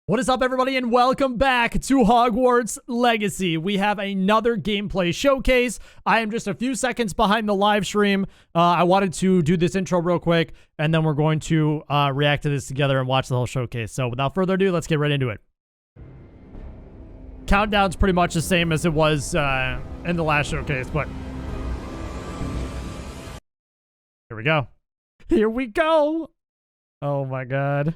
What is up, everybody, and welcome back to Hogwarts Legacy. We have another gameplay showcase. I am just a few seconds behind the live stream. I wanted to do this intro real quick, and then we're going to react to this together and watch the whole showcase. So without further ado, let's get right into it. Countdown's pretty much the same as it was in the last showcase, but here we go. Here we go. Oh my god.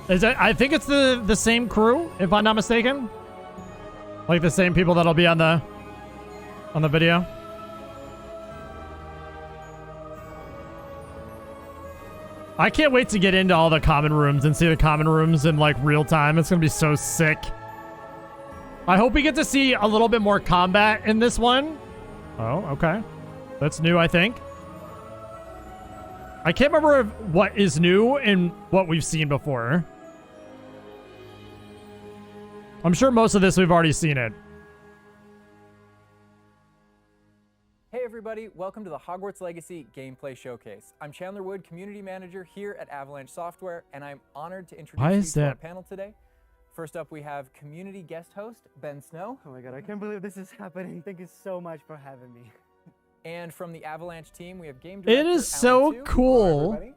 I think it's the same crew, if I'm not mistaken. Like the same people that'll be on the video. I can't wait to get into all the common rooms and see the common rooms in like real time. It's gonna be so sick. I hope we get to see a little bit more combat in this one. Oh, okay. That's new, I think. I can't remember what is new and what we've seen before. I'm sure most of this we've already seen it. Hey everybody, welcome to the Hogwarts Legacy Gameplay Showcase. I'm Chandler Wood, Community Manager here at Avalanche Software, and I'm honored to introduce you to our panel today. First up, we have community guest host, Ben Snow. Oh my god, I can't believe this is happening. Thank you so much for having me. And from the Avalanche team, we have game director It is so Alan cool.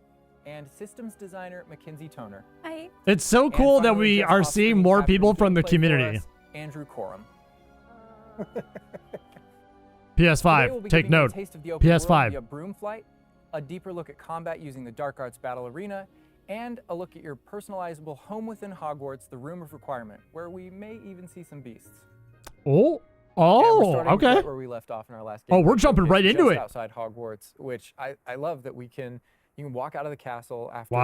and systems designer Mackenzie Toner. Hi. It's so cool that we are seeing more people from the community. Andrew Corum. PS5, take note. PS5. A broom flight, a deeper look at combat using the Dark Arts Battle Arena, and a look at your personalizable home within Hogwarts, the Room of Requirement, where we may even see some beasts. Oh, okay. Right where we left off in our last game. Oh, we're jumping right into it. Outside Hogwarts, which I love that you can walk out of the castle after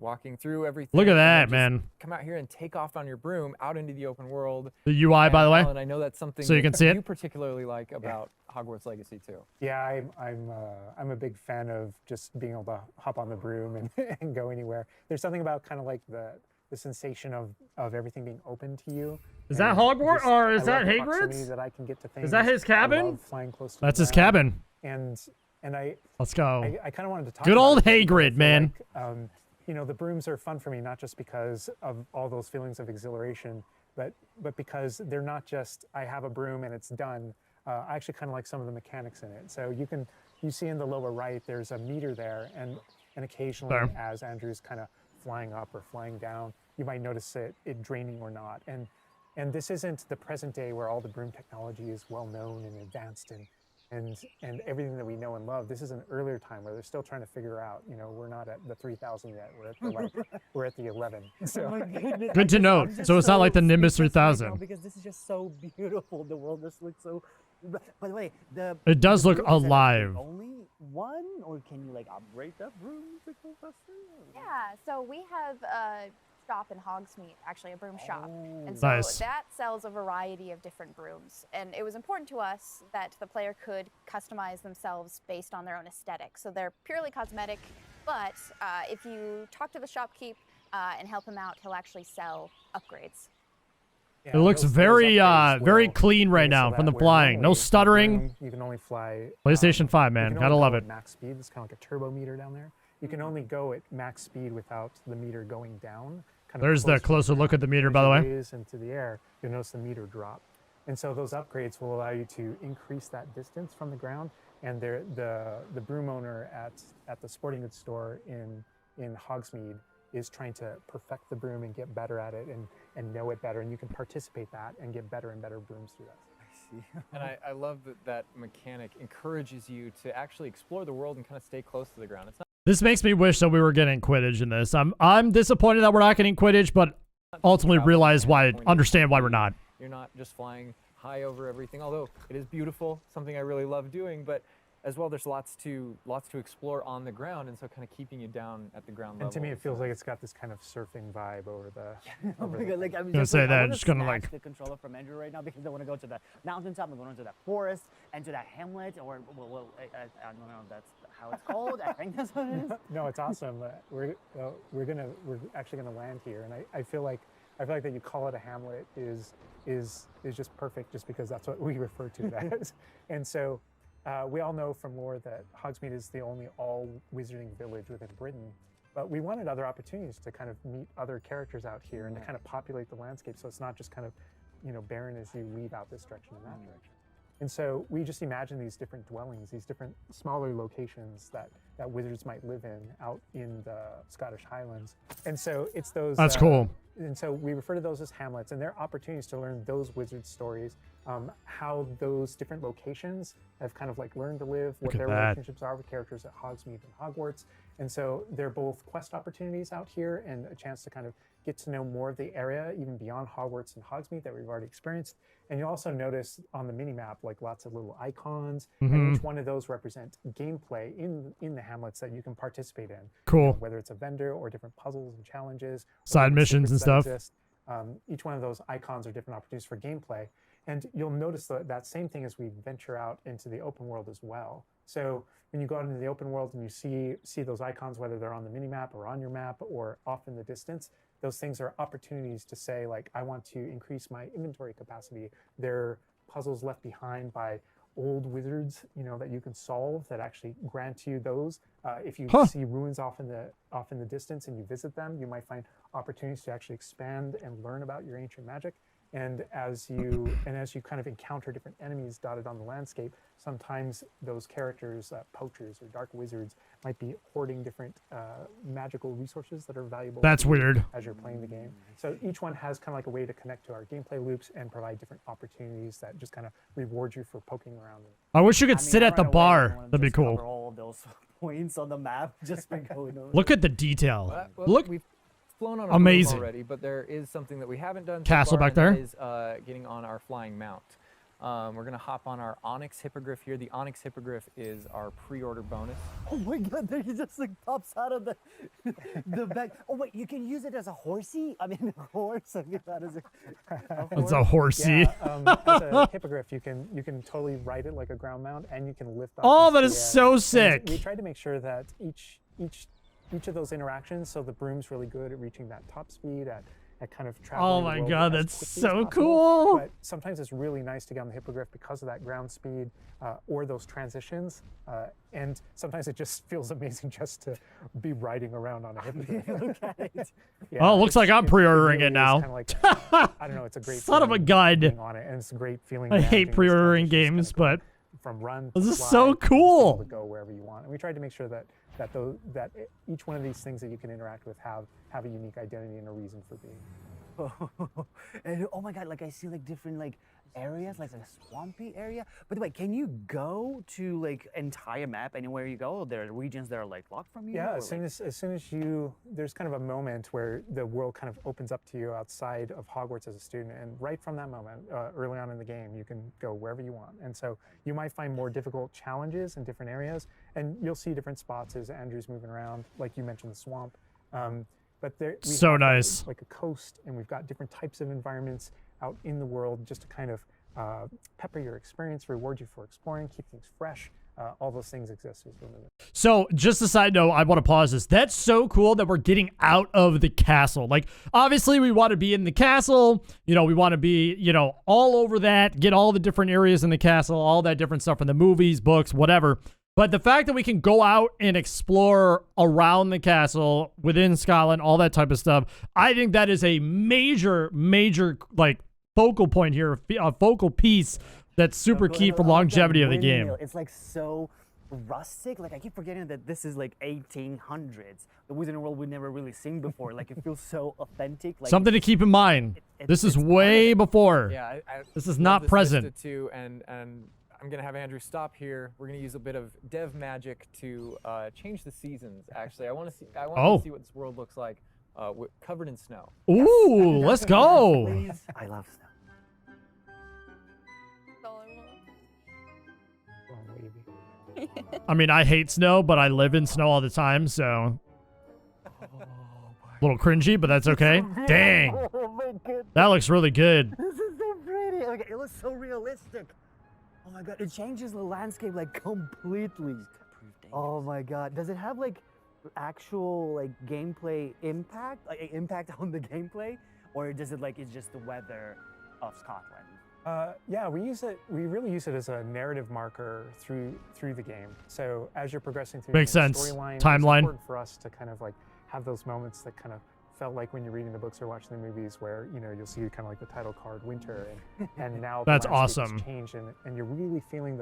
walking through everything. Look at that, man. Come out here and take off on your broom out into the open world. The UI, by the way. And I know that's something so you can see it. You particularly like about Hogwarts Legacy too. Yeah, I'm a big fan of just being able to hop on the broom and go anywhere. There's something about kind of like the sensation of everything being open to you. Is that Hogwarts or is that Hagrid's? That I can get to things. Is that his cabin? Flying close to That's his cabin. And let's go. I kind of wanted to talk. Good old Hagrid, man. Like, you know, the brooms are fun for me, not just because of all those feelings of exhilaration, but because they're not just I have a broom and it's done. I actually kind of like some of the mechanics in it. So you see in the lower right, there's a meter there, and occasionally as Andrew's kind of flying up or flying down, you might notice it draining or not. And this isn't the present day where all the broom technology is well known and advanced and everything that we know and love. This is an earlier time where they're still trying to figure out, you know, we're not at the 3000 yet, we're at the 11. So. Oh my goodness. Good to know. So it's not like the Nimbus 3000. Right, because this is just so beautiful. The world just looks so. By the way, it does look alive. Only one, or can you like upgrade that room to go faster? Yeah. So we have a shop in Hogsmeade, actually a broom shop, and so that sells a variety of different brooms. And it was important to us that the player could customize themselves based on their own aesthetic. So they're purely cosmetic, but if you talk to the shopkeep and help him out, he'll actually sell upgrades. Yeah, it looks very very clean right now from the flying. No stuttering. You can only fly PlayStation 5, man. Gotta love it. Max speed. It's kind of like a turbo meter down there. You can only go at max speed without the meter going down. There's the closer look at the meter, by the way. Into the air, you'll notice the meter drop. And so those upgrades will allow you to increase that distance from the ground. And the broom owner at the sporting goods store in Hogsmeade is trying to perfect the broom and get better at it and know it better. And you can participate that and get better and better brooms through that. I see. And I love that mechanic encourages you to actually explore the world and kind of stay close to the ground. It's not This makes me wish that we were getting Quidditch in this. I'm disappointed that we're not getting Quidditch, but ultimately understand why we're not. You're not just flying high over everything, although it is beautiful, something I really love doing, but as well there's lots to explore on the ground, and so kind of keeping you down at the ground level. And to me it feels like it's got this kind of surfing vibe over the like, I'm gonna say that, just gonna like the controller from Andrew right now because I want to go to the mountaintop, I'm going to that forest and to that hamlet, or well I don't know if that's how it's called. I think that's what it is. No, it's awesome. We're actually gonna land here, and I feel like that you call it a hamlet is just perfect, just because that's what we refer to it as. And so we all know from lore that Hogsmeade is the only all-wizarding village within Britain, but we wanted other opportunities to kind of meet other characters out here and to kind of populate the landscape, so it's not just kind of, barren as you leave out this direction and that direction. And so we just imagine these different dwellings, these different smaller locations that wizards might live in out in the Scottish Highlands. And so it's those. That's cool. And so we refer to those as hamlets, and they're opportunities to learn those wizard stories, how those different locations have kind of like learned to live, what their relationships are with characters at Hogsmeade and Hogwarts. And so they're both quest opportunities out here and a chance to kind of get to know more of the area, even beyond Hogwarts and Hogsmeade that we've already experienced. And you'll also notice on the mini-map, like lots of little icons, and each one of those represent gameplay in the hamlets that you can participate in. Cool. Whether it's a vendor or different puzzles and challenges. Side missions and stuff. Each one of those icons are different opportunities for gameplay. And you'll notice that same thing as we venture out into the open world as well. So when you go out into the open world and you see those icons, whether they're on the mini-map or on your map or off in the distance, those things are opportunities to say, like, I want to increase my inventory capacity. They're puzzles left behind by old wizards, that you can solve that actually grant you those. If you see ruins off in the distance and you visit them, you might find opportunities to actually expand and learn about your ancient magic. And as you kind of encounter different enemies dotted on the landscape, sometimes those characters, poachers or dark wizards, might be hoarding different magical resources that are valuable. That's weird. As you're playing the game. So each one has kind of like a way to connect to our gameplay loops and provide different opportunities that just kind of reward you for poking around. I wish you could sit at the bar. That'd be cool. All of those points on the map just been going over. Look at the detail. Look. We've flown on a amazing already, but there is something that we haven't done. Castle so far, back there. and that is getting on our flying mount. We're gonna hop on our Onyx Hippogriff here. The Onyx Hippogriff is our pre-order bonus. Oh my God! There he just like pops out of the back. Oh wait, you can use it as a horsey. I mean, a horse. I mean, that is It's a horsey. Yeah, as a hippogriff, you can totally ride it like a ground mount, and you can lift up. Oh, that is so sick. And we tried to make sure that each of those interactions, so the broom's really good at reaching that top speed, at kind of traveling. Oh the my world God, as that's quickly so as possible. cool. But sometimes it's really nice to get on the hippogriff because of that ground speed or those transitions. And sometimes it just feels amazing just to be riding around on a hippogriff. Look at it. Yeah, Oh, it looks like I'm pre-ordering really it now. is kinda like, I don't know, it's a great Son of a feeling gun. being on it, and it's a great feeling. I managing hate these pre-ordering transitions, games, kind of but from run this to is fly, so just being able cool. to go wherever you want. And we tried to make sure that each one of these things that you can interact with have a unique identity and a reason for being. And oh my God, like I see like different like areas, like a swampy area. By the way, can you go to like entire map anywhere you go? Or there are regions that are like locked from you? Yeah, or, as soon as there's kind of a moment where the world kind of opens up to you outside of Hogwarts as a student, and right from that moment, early on in the game, you can go wherever you want. And so you might find more difficult challenges in different areas, and you'll see different spots as Andrew's moving around, like you mentioned, the swamp. But there, we So have nice. like a coast, and we've got different types of environments out in the world just to kind of pepper your experience, reward you for exploring, keep things fresh. All those things exist as we're moving. So, just a side note, I want to pause this. That's so cool that we're getting out of the castle. Like, obviously, we want to be in the castle. We want to be, all over that, get all the different areas in the castle, all that different stuff from the movies, books, whatever. But the fact that we can go out and explore around the castle, within Scotland, all that type of stuff, I think that is a major, like, focal point here, a focal piece that's super key for longevity of the game. It's like so rustic. Like I keep forgetting that this is like 1800s. The Wizarding World we've never really seen before. Like it feels so authentic. Like Something to keep in mind. This is way before. Yeah, This is love not this present. Vista too, and I'm gonna have Andrew stop here. We're gonna use a bit of dev magic to change the seasons. Actually, I want to see what this world looks like covered in snow. Ooh, let's go. Please. I love snow. I mean, I hate snow, but I live in snow all the time, so a little cringy, but that's okay. Dang, Oh my goodness. that looks really good. This is so pretty. Okay, it looks so realistic. Oh my God, it changes the landscape like completely. Oh my God, does it have like actual like gameplay impact, like impact on the gameplay, or does it like it's just the weather of Scotland? Yeah, we use it. We really use it as a narrative marker through the game. So as you're progressing through Makes the sense. storyline, Timeline. it's important for us to kind of like have those moments that kind of felt like when you're reading the books or watching the movies, where you'll see kind of like the title card Winter, and now That's the landscape awesome. has changed, and you're really feeling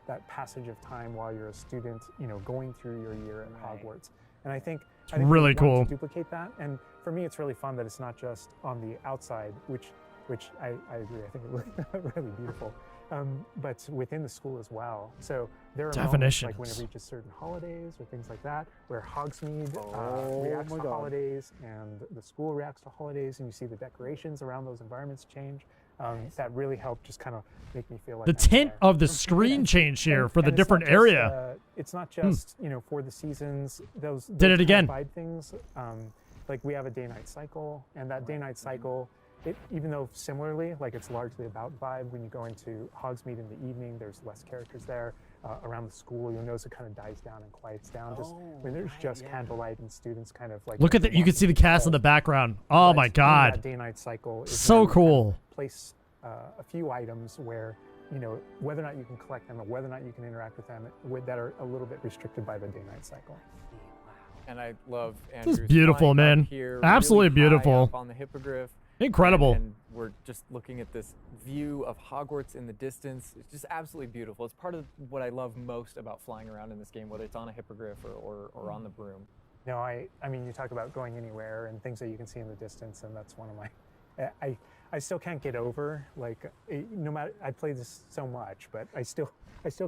that passage of time while you're a student, going through your year at Hogwarts. And I think really we want cool. to duplicate that. And for me, it's really fun that it's not just on the outside, which I agree. I think it looks really beautiful, but within the school as well. So there are moments like when it reaches certain holidays or things like that, where Hogsmeade reacts to holidays, and the school reacts to holidays, and you see the decorations around those environments change. That really helped just kind of make me feel like the tint of the screen change here for the different area. It's not just for the seasons. Those did it again. Vibe things. Like we have a day-night cycle, and that day-night cycle. Even though similarly, like it's largely about vibe, when you go into Hogsmeade in the evening, there's less characters there. Around the school, you'll notice it kind of dies down and quiets down. Just when there's just candlelight and students kind of like. Look at that! You can see the cast in the background. Oh my God! That day-night cycle is so cool. Place a few items where whether or not you can collect them or whether or not you can interact with them that are a little bit restricted by the day-night cycle. And I love Andrew's This is beautiful, man. Here, Absolutely really high beautiful. up on the hippogriff. Incredible. And we're just looking at this view of Hogwarts in the distance. It's just absolutely beautiful. It's part of what I love most about flying around in this game, whether it's on a hippogriff or on the broom. I mean, you talk about going anywhere and things that you can see in the distance, and that's one of my. I still can't get over, like, no matter, I played this so much, but I still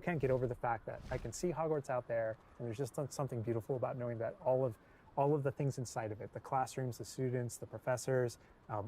can't get over the fact that I can see Hogwarts out there, and there's just something beautiful about knowing that all of the things inside of it, the classrooms, the students, the professors,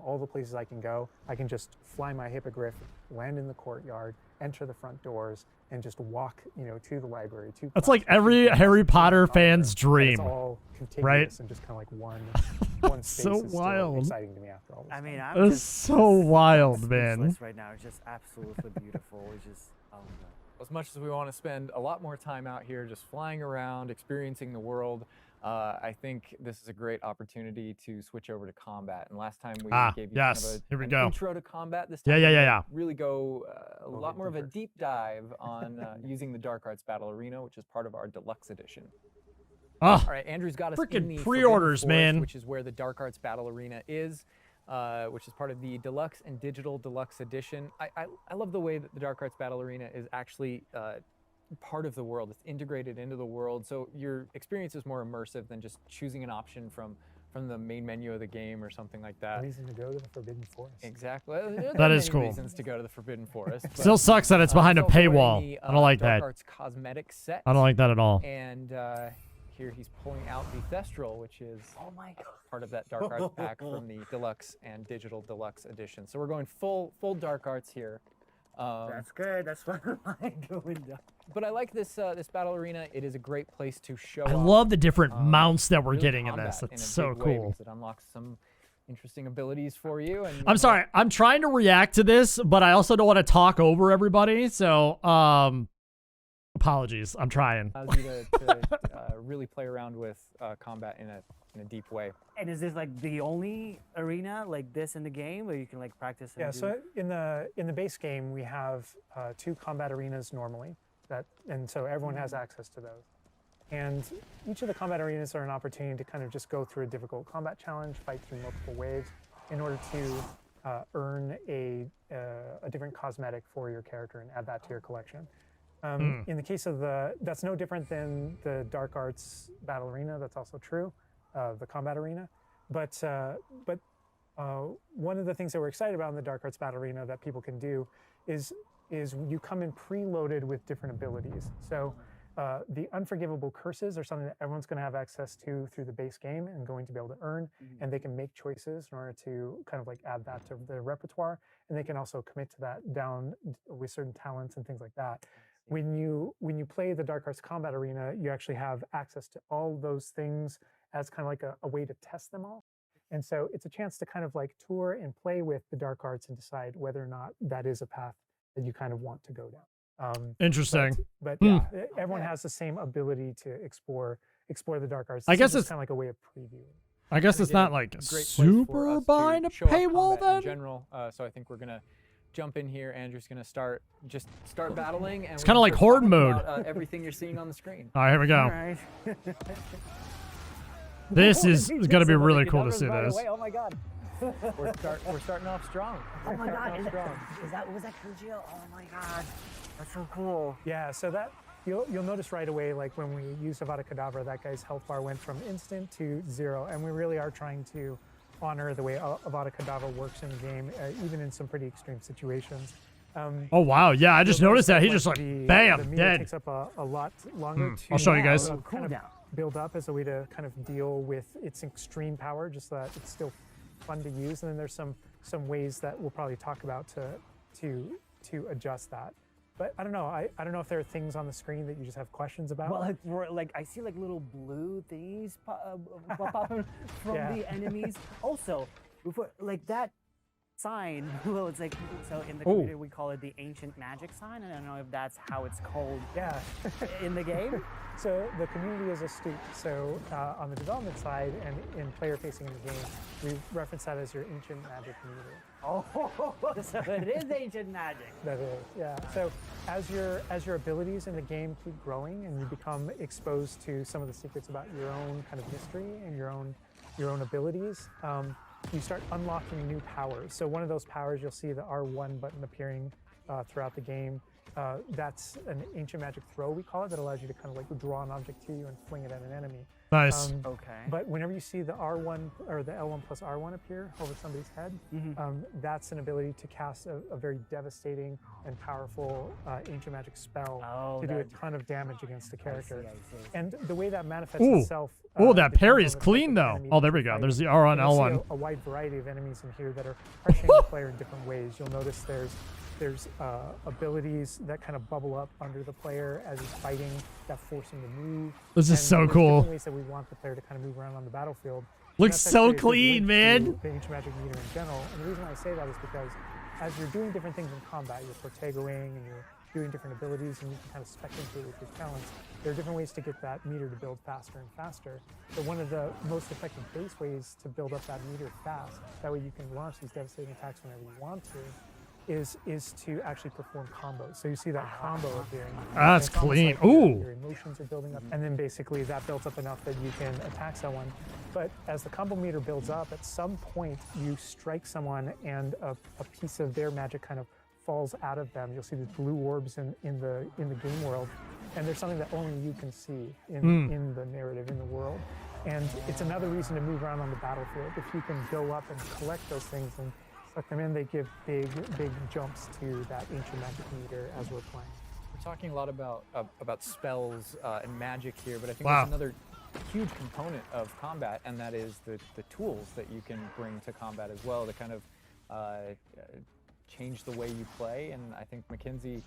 all the places I can go, I can just fly my hippogriff, land in the courtyard, enter the front doors, and just walk, to the library. That's like every Harry Potter fan's dream, it's all contiguous, right? And just kind of like one space so is wild. still exciting to me after all this. I mean, it's so wild, man. Right now, it's just absolutely beautiful. It's just, oh my God. As much as we want to spend a lot more time out here just flying around, experiencing the world, I think this is a great opportunity to switch over to combat. And last time we gave you kind of an intro to combat. This time yeah. Really go a lot more of a deep dive on using the Dark Arts Battle Arena, which is part of our deluxe edition. All right, Andrew's got us in the pre-orders, Forest, man. which is where the Dark Arts Battle Arena is. Which is part of the Deluxe and Digital Deluxe Edition. I love the way that the Dark Arts Battle Arena is actually part of the world. It's integrated into the world, so your experience is more immersive than just choosing an option from the main menu of the game or something like that. Reason to go to the Forbidden Forest. Exactly. There that are is many cool. reasons to go to the Forbidden Forest. Still sucks that it's behind a paywall. I don't like Dark that. Arts cosmetic set. I don't like that at all. And here he's pulling out the Thestral, which is part of that Dark Arts pack from the Deluxe and Digital Deluxe Edition. So we're going full Dark Arts here. That's good. That's what I'm doing. But I like this this battle arena. It is a great place to show. I love the different mounts that we're real getting in combat this. That's a so big way, cool. because it unlocks some interesting abilities for you. And I'm sorry. I'm trying to react to this, but I also don't want to talk over everybody. So, apologies. I'm trying. Allows you to really play around with combat in a deep way. And is this like the only arena like this in the game where you can like practice? And So in the base game we have 2 combat arenas normally, and so everyone has access to those. And each of the combat arenas are an opportunity to kind of just go through a difficult combat challenge, fight through multiple waves, in order to earn a different cosmetic for your character and add that to your collection. In the case of that's no different than the Dark Arts Battle Arena. That's also true, the combat arena. But one of the things that we're excited about in the Dark Arts Battle Arena that people can do is you come in preloaded with different abilities. So the unforgivable curses are something that everyone's going to have access to through the base game and going to be able to earn, and they can make choices in order to kind of like add that to their repertoire, and they can also commit to that down with certain talents and things like that. When you play the Dark Arts Combat Arena, you actually have access to all those things as kind of like a way to test them all. And so it's a chance to kind of like tour and play with the Dark Arts and decide whether or not that is a path that you kind of want to go down. Interesting. But yeah, everyone has the same ability to explore the Dark Arts. I guess it's it's kind of like a way of previewing. I guess it's not like Great place for super us to behind a show off paywall combat in then. general. So I think we're gonna jump in here. Andrew's gonna start battling, and It's kinda like horde mode. Everything you're seeing on the screen. All right, here we go. All right. This is gonna be really cool to see Right this. away. Oh my god. We're starting off strong. Oh my god. Starting off strong. Was that Kujio? Oh my god. That's so cool. Yeah, so that you'll notice right away, like when we use Avada Kedavra, that guy's health bar went from instant to 0, and we really are trying to honor the way Avada Kedavra works in the game, even in some pretty extreme situations. Oh wow, yeah, I just You'll noticed that. He notice just the like, bam, meter dead. takes up a lot longer to I'll show you guys. kind of build up as a way to kind of deal with its extreme power, just so that it's still fun to use. And then there's some ways that we'll probably talk about to adjust that. But I don't know. I don't know if there are things on the screen that you just have questions about. Well, like I see like little blue thingies pop up from Yeah. the enemies. Also, before like that sign, well, it's like, so in the community we call it the ancient magic sign. I don't know if that's how it's called Yeah. in the game. So the community is astute. So on the development side and in player facing in the game, we reference that as your ancient magic meter. Oh, so it is ancient magic. That is, yeah. So as your abilities in the game keep growing and you become exposed to some of the secrets about your own kind of history and your own abilities, you start unlocking new powers. So one of those powers, you'll see the R1 button appearing throughout the game. That's an ancient magic throw, we call it, that allows you to kind of like draw an object to you and fling it at an enemy. Nice. Okay. But whenever you see the R1 or the L1 plus R1 appear over somebody's head, that's an ability to cast a very devastating and powerful ancient magic spell to do a ton of damage against the character. I see. And the way that manifests itself. Oh, that depends parry on is the type clean of though. enemy Oh, that there we you go. fight. There's the R on And you'll see L1. a wide variety of enemies in here that are pressuring the player in different ways. You'll notice there's abilities that kind of bubble up under the player as he's fighting that force him to move. This is And so there's cool. different ways that we want the player to kind of move around on the battlefield. And Looks that's so actually a good clean, link man. to the ancient magic meter in general. And the reason why I say that is because as you're doing different things in combat, you're protegoing and you're doing different abilities and you can kind of spec into it with your talents. There are different ways to get that meter to build faster and faster. But one of the most effective base ways to build up that meter fast, that way you can launch these devastating attacks whenever you want to, is to actually perform combos. So you see that combo appearing. That's It's almost clean. like Ooh. your emotions are building up, and then basically that builds up enough that you can attack someone. But as the combo meter builds up, at some point you strike someone and a piece of their magic kind of falls out of them. You'll see these blue orbs in the game world, and there's something that only you can see in the narrative, in the world. And it's another reason to move around on the battlefield. If you can go up and collect those things and suck them in, they give big jumps to that ancient magic meter as we're playing. We're talking a lot about spells and magic here, but I think Wow. there's another huge component of combat, and that is the tools that you can bring to combat as well to kind of change the way you play. And I think Mackenzie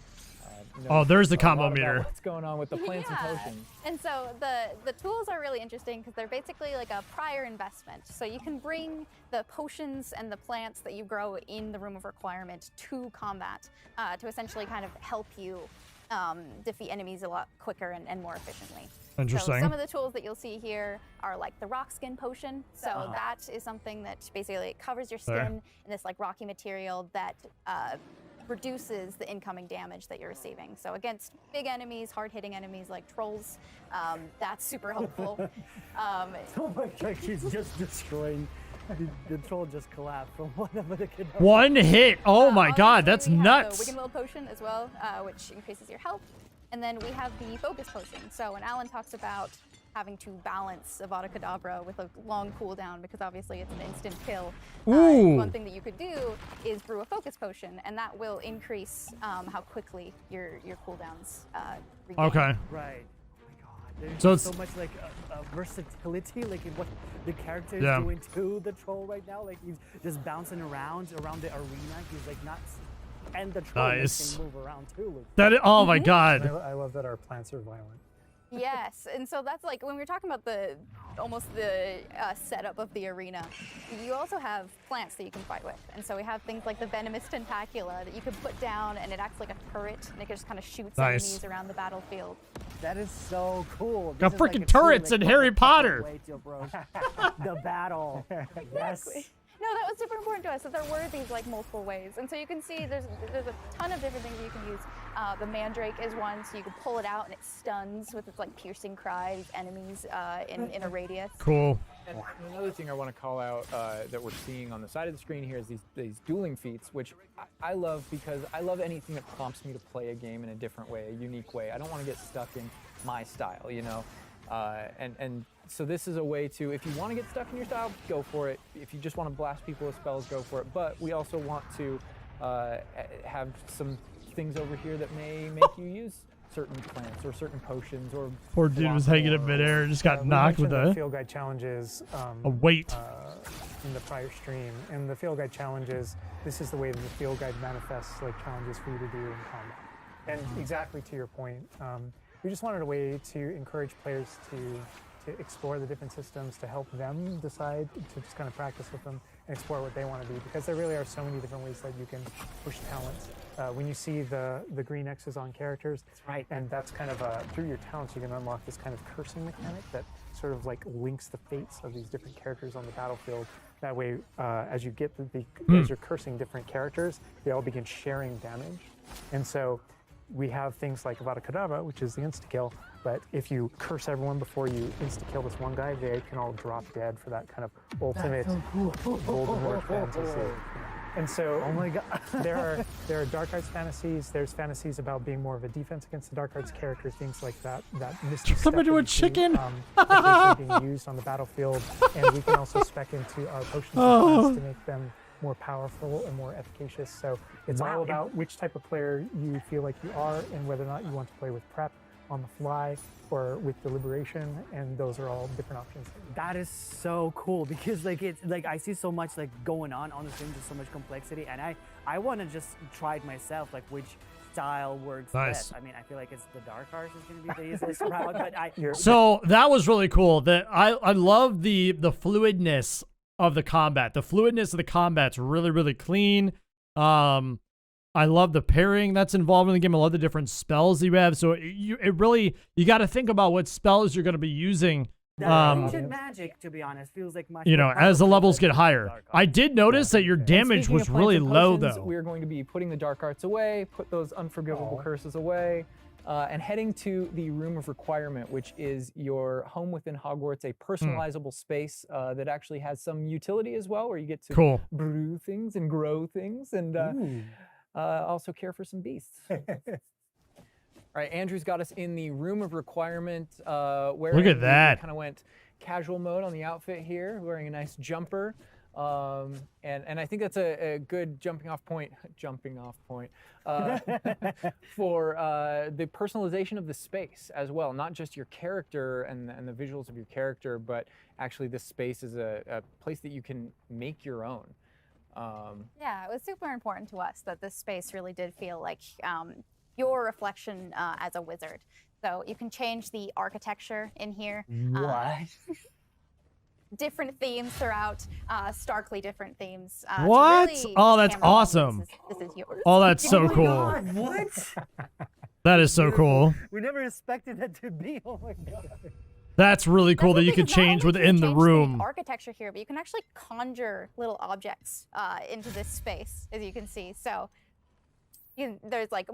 knows there's the a combo lot about meter. what's going on with the plants and potions. And so the tools are really interesting because they're basically like a prior investment. So you can bring the potions and the plants that you grow in the Room of Requirement to combat to essentially kind of help you defeat enemies a lot quicker and more efficiently. Interesting. So some of the tools that you'll see here are like the rock skin potion. So that is something that basically covers your skin in this like rocky material that reduces the incoming damage that you're receiving. So against big enemies, hard-hitting enemies like trolls, that's super helpful. Oh my god, he's just destroying. The troll just collapsed from one of the One hit. Oh my god, Obviously, that's we have nuts. the Wiggen Will potion as well, which increases your health. And then we have the focus potion. So when Alan talks about having to balance Avada Kedavra with a long cooldown, because obviously it's an instant kill, one thing that you could do is brew a focus potion, and that will increase how quickly your cooldowns regain. Okay. Right. Oh my god. There's So so it's- much like versatility, like in what the character is Yeah. doing to the troll right now. Like he's just bouncing around the arena. He's like not, and the troll Nice. can move around too. Like, That is, oh my And god. I love that our plants are violent. Yes, and so that's like when we were talking about the setup of the arena, you also have plants that you can fight with. And so we have things like the venomous tentacula that you can put down, and it acts like a turret, and it just kind of shoots Nice. enemies around the battlefield. that is so cool. Got This is like freaking a true, turrets like, in Harry fucking Potter. way to approach the battle. Yes. No, that was super important to us that there were these like multiple ways, and so you can see there's a ton of different things you can use. The mandrake is one, so you can pull it out and it stuns with its like piercing cry these enemies in a radius. Cool. And another thing I want to call out that we're seeing on the side of the screen here is these dueling feats, which I love because I love anything that prompts me to play a game in a different way, a unique way. I don't want to get stuck in my style, you know. And so this is a way to, if you want to get stuck in your style, go for it. If you just want to blast people with spells, go for it. But we also want to have some things over here that may make you use certain plants or certain potions or. Poor dude was hanging in midair and just got knocked with the a field guide challenges. A weight. In the prior stream, and the field guide challenges. This is the way that the field guide manifests like challenges for you to do in combat. And exactly to your point, we just wanted a way to encourage players to explore the different systems, to help them decide to just kind of practice with them and explore what they want to do, because there really are so many different ways that you can push talents. When you see the green X's on characters, That's right. and that's kind of through your talents you can unlock this kind of cursing mechanic that sort of like links the fates of these different characters on the battlefield. That way, as you get as you're cursing different characters, they all begin sharing damage. And so we have things like Avada Kedavra, which is the insta-kill, but if you curse everyone before you insta-kill this one guy, they can all drop dead for that kind of ultimate Voldemort fantasy. And so, Oh my god. there are dark arts fantasies. There's fantasies about being more of a defense against the dark arts characters, things like that. That mystic Turn stuff into that a you see, chicken. that are being used on the battlefield, and we can also spec into our potions and plants to make them more powerful and more efficacious. So it's all about which type of player you feel like you are, and whether or not you want to play with prep on the fly or with deliberation, and those are all different options. That is so cool, because like it's like I see so much like going on the stream, just so much complexity, and I want to just try it myself, like which style works best. I mean, I feel like it's the dark arts is going to be the easiest route, but So that was really cool. That I love the fluidness of the combat. The fluidness of the combat's really, really clean. I love the pairing that's involved in the game. I love the different spells you have. So you got to think about what spells you're going to be using. ancient magic, to be honest, feels like much. You know, more as the powerful levels than get higher. dark arts. I did notice that your damage Speaking was of plants really and low, potions, though. We're going to be putting the dark arts away, put those unforgivable curses away, and heading to the Room of Requirement, which is your home within Hogwarts, a personalizable space that actually has some utility as well, where you get to brew things and grow things, and also care for some beasts. All right, Andrew's got us in the Room of Requirement. Where Look at that. Kind of went casual mode on the outfit here, wearing a nice jumper. And I think that's a good jumping off point for the personalization of the space as well. Not just your character and the visuals of your character, but actually this space is a place that you can make your own. Yeah, it was super important to us that this space really did feel like your reflection as a wizard. So you can change the architecture in here. What? Different themes throughout, starkly different themes. What? Really Oh, that's hammer home, awesome. This is yours. Oh, that's so cool. God, what? That is so cool. We never expected that to be. Oh my god. That's really cool that That's you the could thing, change not only within can the you change room. architecture here, but you can actually conjure little objects into this space, as you can see. So there's like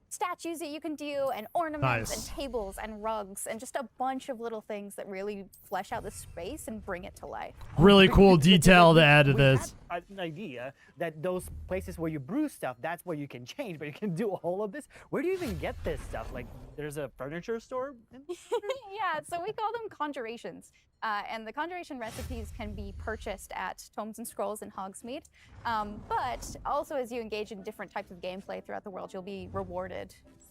statues that you can do, and ornaments, and tables, and rugs, and just a bunch of little things that really flesh out the space and bring it to life. Really cool detail to add to We this. had an idea that those places where you brew stuff, that's where you can change, but you can do all of this. Where do you even get this stuff? Like, there's a furniture store? Yeah, so we call them conjurations. And the conjuration recipes can be purchased at Tomes and Scrolls in Hogsmeade. But also, as you engage in different types of gameplay throughout the world, you'll be rewarded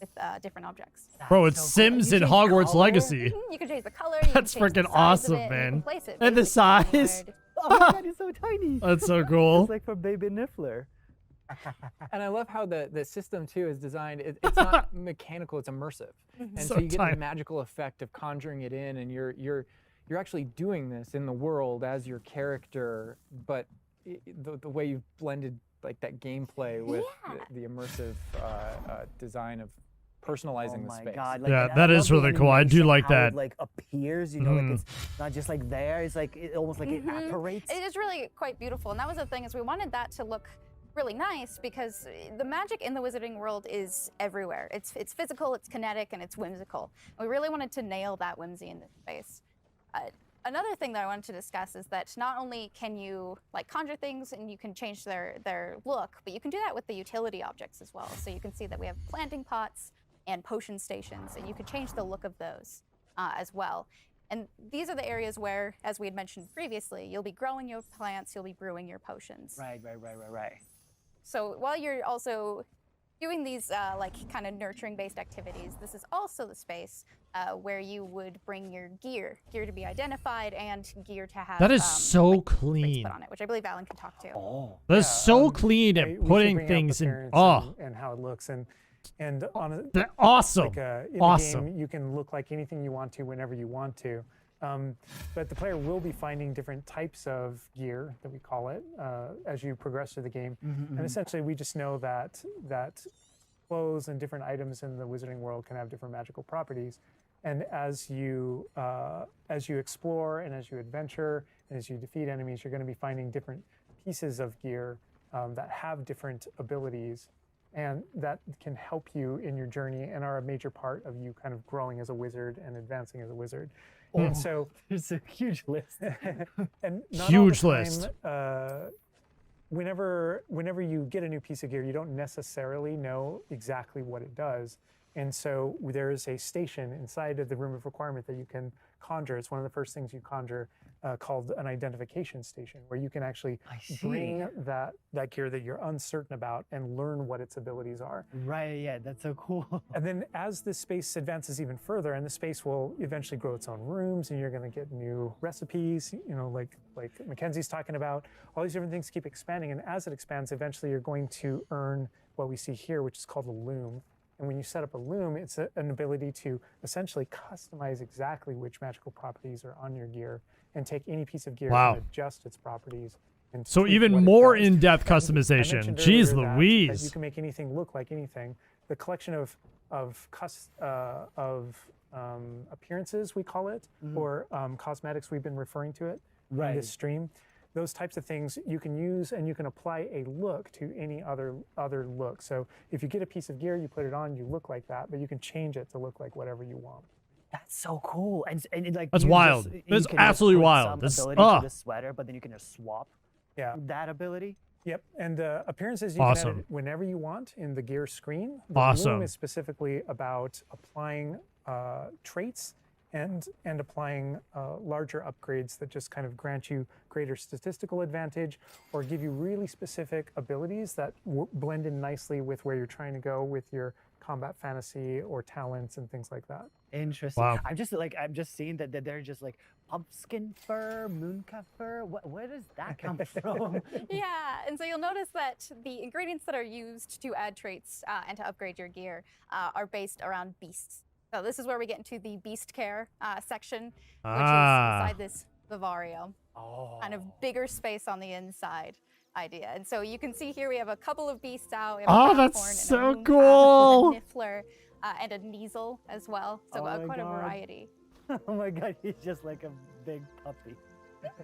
with different objects. Bro, it's Sims in Hogwarts Legacy. You can change the color. That's you can change freaking the size of awesome, it, and you man. can place it And the basically anywhere. size. Oh my god, it's so tiny. That's so cool. It's like for Baby Niffler. And I love how the system too is designed. It's not mechanical; it's immersive, and so you get tiny. the magical effect of conjuring it in, and you're actually doing this in the world as your character. But the way you've blended like that gameplay with the immersive design of personalizing the Oh my space. god! Yeah, and I that love is the really cool. I do animation, like how that. It, like appears, you know, like it's not just like there. It's like it almost like it apparates. It is really quite beautiful, and that was the thing, is we wanted that to look really nice because the magic in the wizarding world is everywhere. It's physical, it's kinetic, and it's whimsical. And we really wanted to nail that whimsy in this space. Another thing that I wanted to discuss is that not only can you like conjure things and you can change their look, but you can do that with the utility objects as well. So you can see that we have planting pots and potion stations, and you can change the look of those as well. And these are the areas where, as we had mentioned previously, you'll be growing your plants, you'll be brewing your potions. Right. So while you're also doing these like kind of nurturing based activities, this is also the space where you would bring your gear to be identified and gear to have That is so like, traits clean. put on it, which I believe Alan can talk to. Oh. That's so clean we at should putting bring out things the in. appearance Oh, and how it looks, and on a, they're awesome. like in Awesome. the game, you can look like anything you want to whenever you want to. But the player will be finding different types of gear, that we call it, as you progress through the game. And essentially, we just know that clothes and different items in the wizarding world can have different magical properties. And as you explore and as you adventure and as you defeat enemies, you're going to be finding different pieces of gear that have different abilities, and that can help you in your journey and are a major part of you kind of growing as a wizard and advancing as a wizard. And so There's a huge list. and not Huge all the list. time, whenever you get a new piece of gear, you don't necessarily know exactly what it does. And so there's a station inside of the room of requirement that you can conjure. It's one of the first things you conjure, called an identification station, where you can actually bring that gear that you're uncertain about and learn what its abilities are. Right, yeah, that's so cool. And then as the space advances even further, and the space will eventually grow its own rooms, and you're going to get new recipes, you know, like Mackenzie's talking about, all these different things keep expanding. And as it expands, eventually you're going to earn what we see here, which is called a loom. And when you set up a loom, it's an ability to essentially customize exactly which magical properties are on your gear and take any piece of gear and adjust its properties. And So tweak even what it more does. in-depth I customization. mentioned Jeez earlier that Louise. you can make anything look like anything. The collection of appearances, we call it, or cosmetics, we've been referring to it in this stream. Those types of things you can use, and you can apply a look to any other look. So if you get a piece of gear, you put it on, you look like that, but you can change it to look like whatever you want. That's so cool. And like That's you wild. Just, you That's can absolutely put wild. Some This- ability to the sweater, but then you can just swap that ability. Yep, and appearances you can edit whenever you want in the gear screen. The loom is specifically about applying traits and applying larger upgrades that just kind of grant you greater statistical advantage or give you really specific abilities that blend in nicely with where you're trying to go with your combat fantasy or talents and things like that. Interesting. Wow. I'm just seeing that they're just like pumpkin fur, mooncalf fur. Where does that come from? Yeah, and so you'll notice that the ingredients that are used to add traits and to upgrade your gear are based around beasts. So this is where we get into the beast care section, which is inside this vivario. Kind of bigger space on the inside idea. And so you can see here we have a couple of beasts out. We have a that's unicorn and so a mooncalf, cool. a niffler, and a Kneasel as well. So quite a variety. Oh my god, he's just like a big puppy.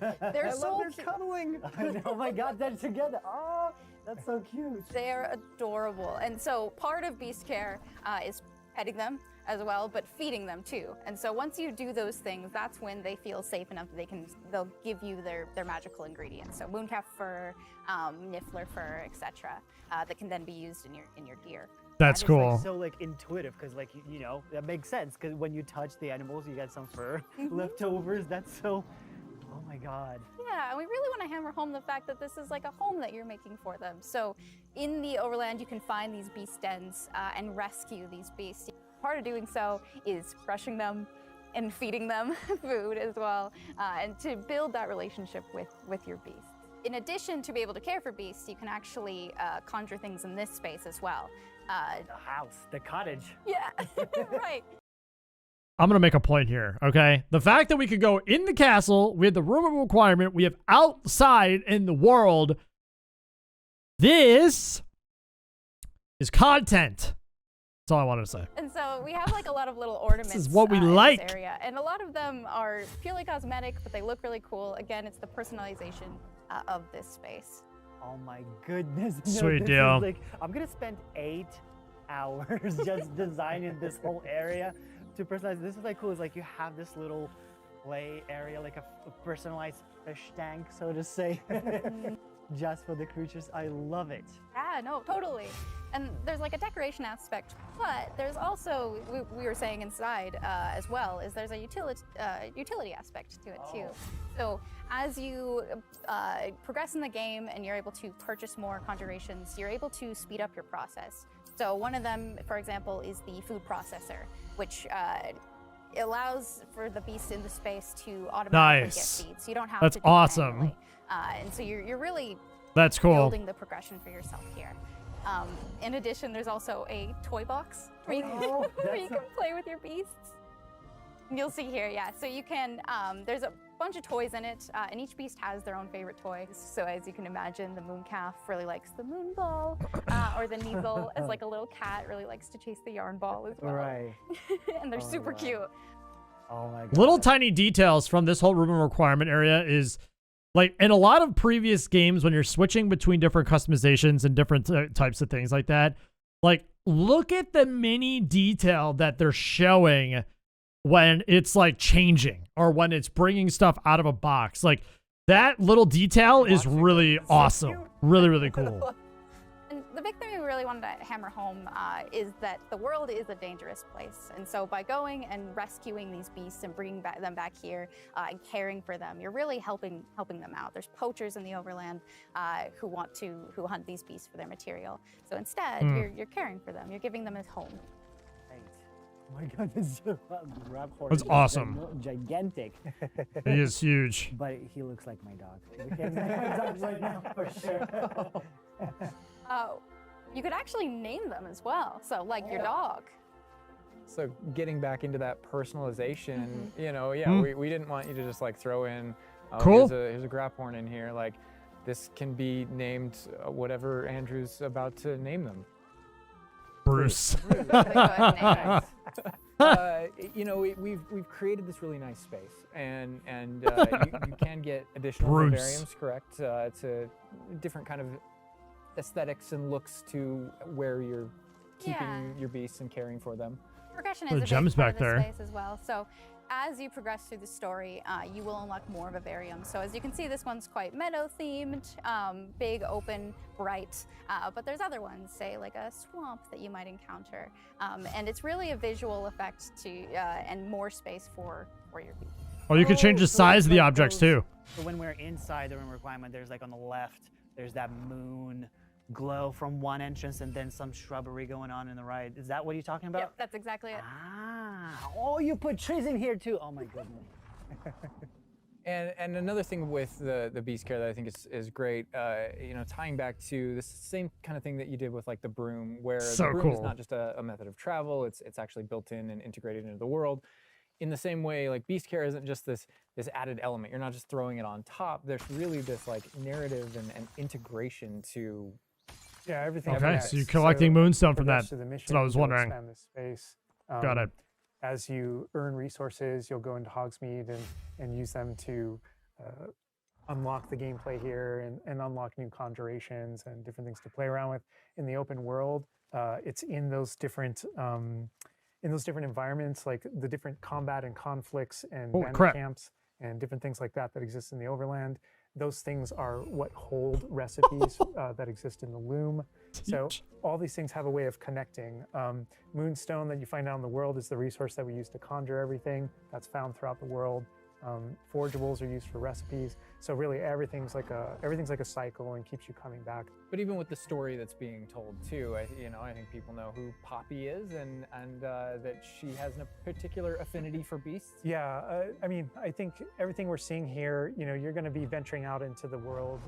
They're I so love their cute. cuddling. Oh my god, they're together. Oh, that's so cute. They're adorable. And so part of beast care is petting them as well, but feeding them too. And so once you do those things, that's when they feel safe enough that they'll give you their magical ingredients. So mooncalf fur, niffler fur, etc. That can then be used in your gear. That's That is, cool. like, so like intuitive, because like you know that makes sense. Because when you touch the animals, you get some fur leftovers. That's so. Oh my god. Yeah, and we really want to hammer home the fact that this is like a home that you're making for them. So in the overland, you can find these beast dens and rescue these beasts. Part of doing so is brushing them and feeding them food as well, and to build that relationship with your beasts. In addition to be able to care for beasts, you can actually conjure things in this space as well. The house, the cottage. Yeah, right. I'm going to make a point here, okay? The fact that we could go in the castle, we have the room of requirement, we have outside in the world. This is content. That's all I wanted to say. And so we have like a lot of little ornaments. This is what we in like. this area, and a lot of them are purely cosmetic, but they look really cool. Again, it's the personalization of this space. Oh my goodness. Sweet this deal. is like, I'm gonna spend 8 hours just designing this whole area to personalize. This is like cool. It's like you have this little play area, like a personalized fish tank, so to say, just for the creatures. I love it. Yeah, no, totally. And there's like a decoration aspect, but there's also, we were saying inside as well, is there's a utility aspect to it too. So as you progress in the game and you're able to purchase more conjurations, you're able to speed up your process. So one of them, for example, is the food processor, which allows for the beasts in the space to automatically get feed. So you don't have That's to do it awesome. manually. And so you're really That's cool. building the progression for yourself here. In addition, there's also a toy box where you can play with your beasts. You'll see here, yeah. So you can, there's a bunch of toys in it, and each beast has their own favorite toy. So as you can imagine, the moon calf really likes the moon ball, or the Kneazle, as like a little cat, really likes to chase the yarn ball as well. Right. And they're super cute. Oh my god. Little tiny details from this whole room and requirement area is like in a lot of previous games when you're switching between different customizations and different types of things like that, like look at the mini detail that they're showing when it's like changing or when it's bringing stuff out of a box. Like that little detail is really awesome. Really, really cool. And the big thing we really wanted to hammer home is that the world is a dangerous place. And so by going and rescuing these beasts and bringing them back here and caring for them, you're really helping them out. There's poachers in the overland who hunt these beasts for their material. So instead, you're caring for them. You're giving them a home. Oh my god, this Raphor That's is awesome. Gigantic. He is huge. But he looks like my dog. Looking at my dog right now for sure. You could actually name them as well. So like your dog. So getting back into that personalization, you know, we didn't want you to just like throw in, Cool. here's a Graphorn in here. Like this can be named whatever Andrew's about to name them. Bruce. You know, we've created this really nice space, and you can get additional Bruce. vivariums, correct, to different kind of aesthetics and looks to where you're keeping your beasts and caring for them. Progression The is a gems big part back of there. the space as well. So as you progress through the story, you will unlock more vivariums. So as you can see, this one's quite meadow themed, big, open, bright. But there's other ones, say like a swamp that you might encounter. And it's really a visual effect to and more space for your beast. Oh, you can change the so size it's of the like objects those- too. So when we're inside the room requirement, there's like on the left, there's that moon glow from one entrance and then some shrubbery going on in the right. Is that what you're talking about? Yep, that's exactly it. Ah, oh, you put trees in here too. Oh my goodness. And another thing with the beast care that I think is great, you know, tying back to this same kind of thing that you did with like the broom, where So the broom is cool. not just a method of travel, it's actually built in and integrated into the world. In the same way, like beast care isn't just this added element. You're not just throwing it on top. There's really this like narrative and integration to. Yeah, everything. Okay, so you're collecting moonstone from that. So the mission, That's what I was you'll wondering. expand this space. Got it. As you earn resources, you'll go into Hogsmeade and use them to unlock the gameplay here and unlock new conjurations and different things to play around with. In the open world, it's in those different environments, like the different combat and conflicts and Holy bandit crap. camps and different things like that exist in the overland. Those things are what hold recipes that exist in the loom. So all these things have a way of connecting. Moonstone that you find out in the world is the resource that we use to conjure everything that's found throughout the world. Forageables are used for recipes. So really everything's like a cycle and keeps you coming back. But even with the story that's being told too, I think people know who Poppy is and that she has a particular affinity for beasts. Yeah, I mean, I think everything we're seeing here, you know, you're going to be venturing out into the world,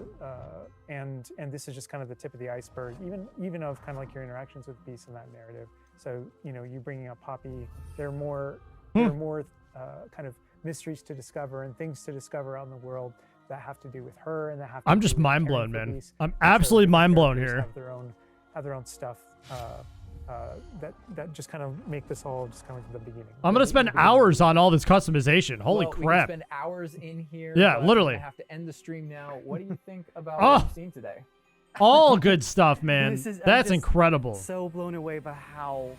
and this is just kind of the tip of the iceberg, even of kind of like your interactions with beasts in that narrative. So, you know, you bringing up Poppy, there are more kind of mysteries to discover and things to discover out in the world that have to do with her and that have to I'm just mind blown, man. I'm absolutely mind blown here. Have their own stuff that just kind of make this all just kind of like the beginning. I'm gonna spend hours on all this customization. Holy well, crap! We can spend hours in here. Yeah, but literally. I have to end the stream now. What do you think about what you've seen today? All good stuff, man. I'm That's just incredible. So blown away by how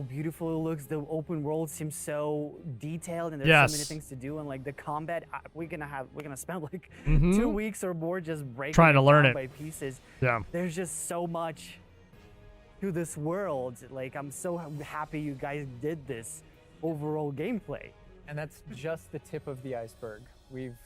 beautiful it looks. The open world seems so detailed, and there's so many things to do. And like the combat, we're gonna spend like 2 weeks or more just breaking trying to learn it by pieces. Yeah. There's just so much to this world. Like, I'm so happy you guys did this overall gameplay. And that's just the tip of the iceberg. We've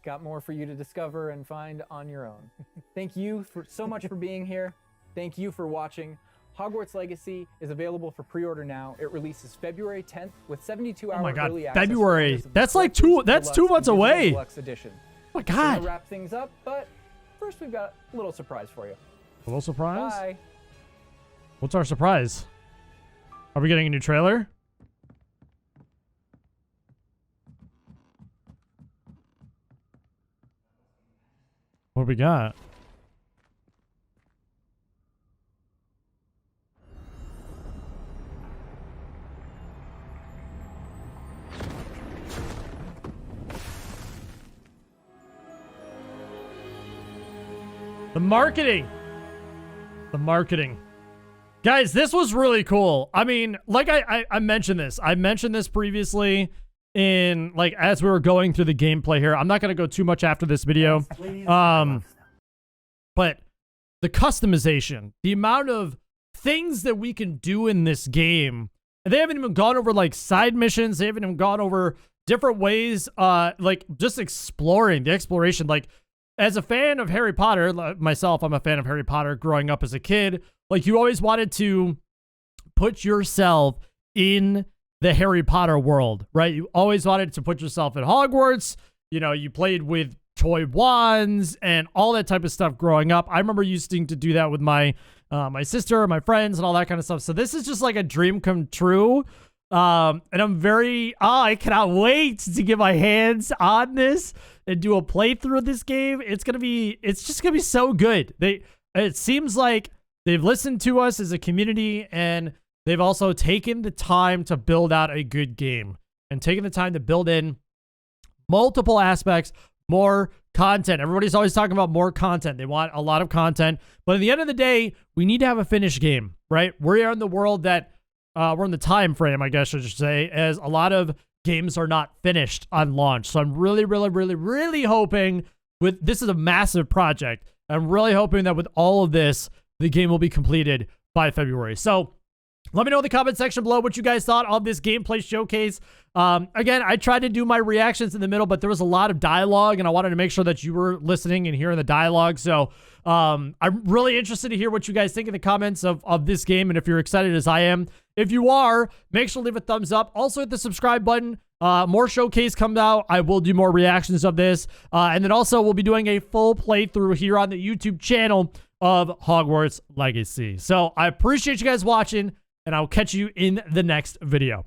got more for you to discover and find on your own. Thank you so much for being here. Thank you for watching. Hogwarts Legacy is available for pre-order now. It releases February 10th with 72-hour Oh my God, early access. February. That's like that's 2 months away. Deluxe edition. Oh my God. We're gonna wrap things up, but first we've got a little surprise for you. A little surprise? Bye. What's our surprise? Are we getting a new trailer? What do we got? The marketing. The marketing. Guys, this was really cool. I mean, like I mentioned this. I mentioned this previously in, like, as we were going through the gameplay here. I'm not going to go too much after this video. But the customization, the amount of things that we can do in this game. And they haven't even gone over, like, side missions. They haven't even gone over different ways, like, just exploring, the exploration. Like, as a fan of Harry Potter, myself, I'm a fan of Harry Potter growing up as a kid. Like, you always wanted to put yourself in the Harry Potter world, right? You always wanted to put yourself in Hogwarts. You know, you played with toy wands and all that type of stuff growing up. I remember used to do that with my my sister, my friends, and all that kind of stuff. So this is just like a dream come true. And I'm I cannot wait to get my hands on this and do a playthrough of this game. It's just gonna be so good. It seems like they've listened to us as a community, and they've also taken the time to build out a good game and taken the time to build in multiple aspects, more content. Everybody's always talking about more content. They want a lot of content, but at the end of the day, we need to have a finished game, right? We're in the world that we're in the time frame, I guess I should say, as a lot of games are not finished on launch. So I'm really, really, really, really hoping this is a massive project. I'm really hoping that with all of this, the game will be completed by February. So let me know in the comment section below what you guys thought of this gameplay showcase. Again, I tried to do my reactions in the middle, but there was a lot of dialogue, and I wanted to make sure that you were listening and hearing the dialogue. So I'm really interested to hear what you guys think in the comments of this game, and if you're excited as I am. If you are, make sure to leave a thumbs up. Also hit the subscribe button. More showcase comes out. I will do more reactions of this. And then also we'll be doing a full playthrough here on the YouTube channel of Hogwarts Legacy. So I appreciate you guys watching, and I'll catch you in the next video.